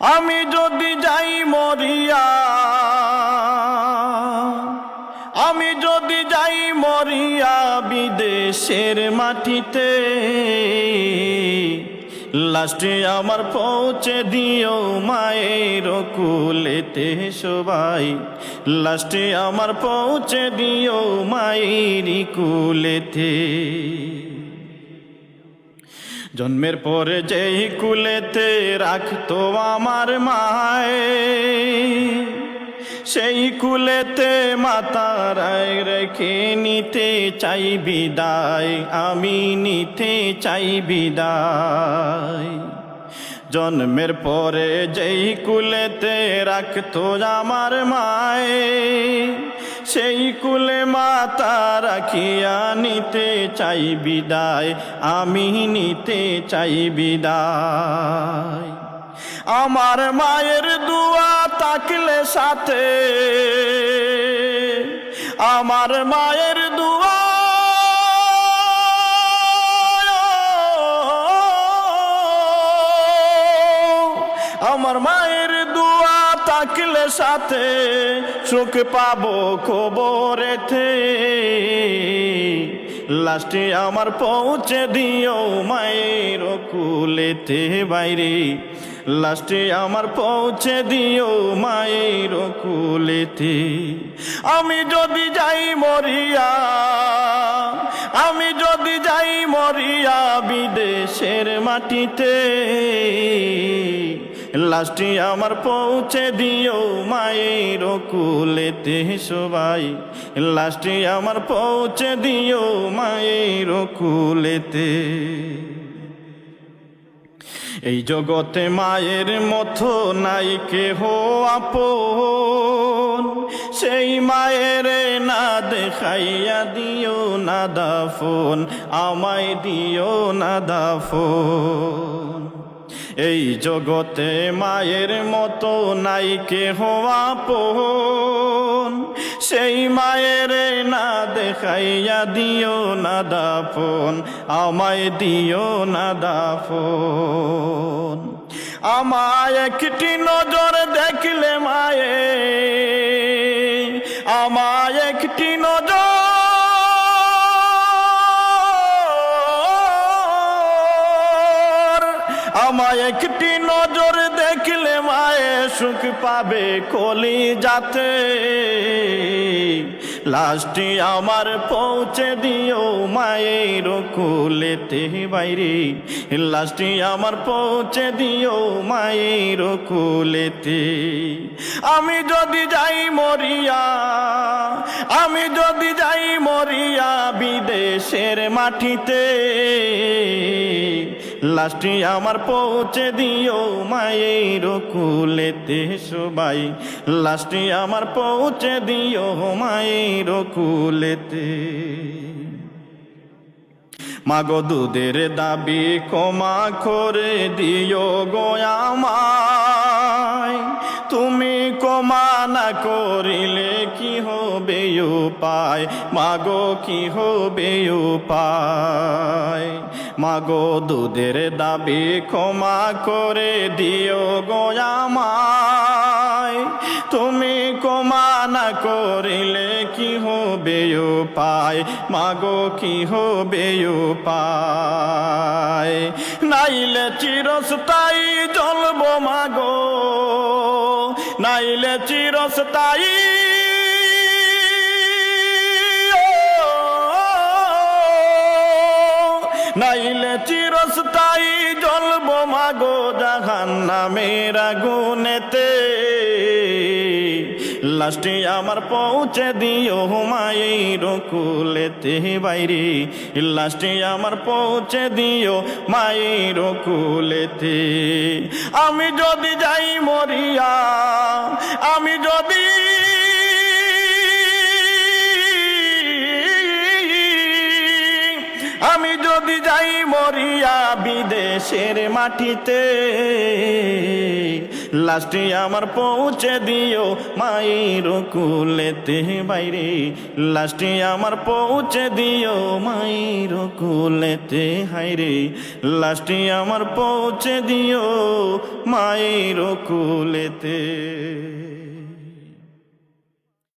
আমি যদি যাই মরিয়া, আমি যদি যাই মরিয়া বিদেশের মাটিতে, লাস্টে আমার পৌঁছে দিও মায়ের কুলেতে সবাই, লাস্টে আমার পৌঁছে দিও মায়ের কুলেতে। জন্মের পরে যেই কুলেতে রাখতো আমার মায়ে, সেই কুলেতে মাতার রেখে নিতে চাই বিদায়, আমি নিতে চাই বিদায়। জন্মের পরে যেই কুলেতে রাখতো আমার মায়ে, সেই কুলে মাতা রাখিয়া নিতে চাই বিদায়, আমি নিতে চাই বিদায়। আমার মায়ের দুয়া থাকলে সাথে, আমার মায়ের দুয়া, আমার মায়ের দুয়া থাকলে সাথে, সুখ পাবো খবরেতে। লাস্টে আমার পৌঁছে দিও মায়ের কুলেতে বাইরে, লাস্টে আমার পৌঁছে দিও মায়ের কুলেতে। আমি যদি যাই মরিয়া, আমি যদি যাই মরিয়া বিদেশের মাটিতে, লাস্টে আমার পৌঁছে দিও মায়ের কুলেতে সবাই, লাস্টে আমার পৌঁছে দিও মায়ের কুলেতে। এই জগতে মায়ের মতো নাই কেহ আপন, সেই মায়ের না দেখাইয়া দিও না দাফন, আমায় দিও না দাফন। এই জগতে মায়ের মতো নাই কেহ আপন, সেই মায়ের না দেখাইয়া দিও না দাফন, আমায় দিও না দাফন। আমায় একটি নজর দেখলে মায়ে, আমায় একটি নজর, আমায় একটি নজর দেখলে মায়ে সুখ পাবে কলি যাতে। লাস্টে আমার পৌঁছে দিও মায়ের কুলেতে বাইরে, লাস্টে আমার পৌঁছে দিও মায়ের কুলেতে। আমি যদি যাই মরিয়া, আমি যদি যাই মরিয়া বিদেশের মাটিতে, লাস্টে আমার পৌঁছে দিও মায়ের কুলেতে সবাই, লাস্টে আমার পৌঁছে দিও মায়ের কুলেতে। মাগো দুধের দাবি ক্ষমা করে দিও গো আমায়, তুমি ক্ষমা না করিলে কি হবে উপায়, মাগো কি হবে উপায়। মাগো দুধের দাবি ক্ষমা করে দিও গো আমায়, তুমি ক্ষমা না করিলে কি হবে উপায়, মাগো কি হবে উপায়। নাইলে চিরস্থায়ী জ্বলব মাগো, নাইলে চিরস্থায়ী, নাইলে চিরস্থায়ী জ্বলব মাগো জাহান্নামের আগুনেতে। লাস্টে আমার পৌঁছে দিও মায়ের কুলেতে বাইরে, লাস্টে আমার পৌঁছে দিও মায়ের কুলেতে। আমি যদি যাই মরিয়া, আমি যদি, আমি যদি যাই মরিয়া বিদেশের মাটিতে, লাস্টে আমার পৌঁছে দিও মায়ের কুলেতে বাইরে, লাস্টে আমার পৌঁছে দিও মায়ের কুলেতে হাইরে, লাস্টে আমার পৌঁছে দিও মায়ের কুলেতে।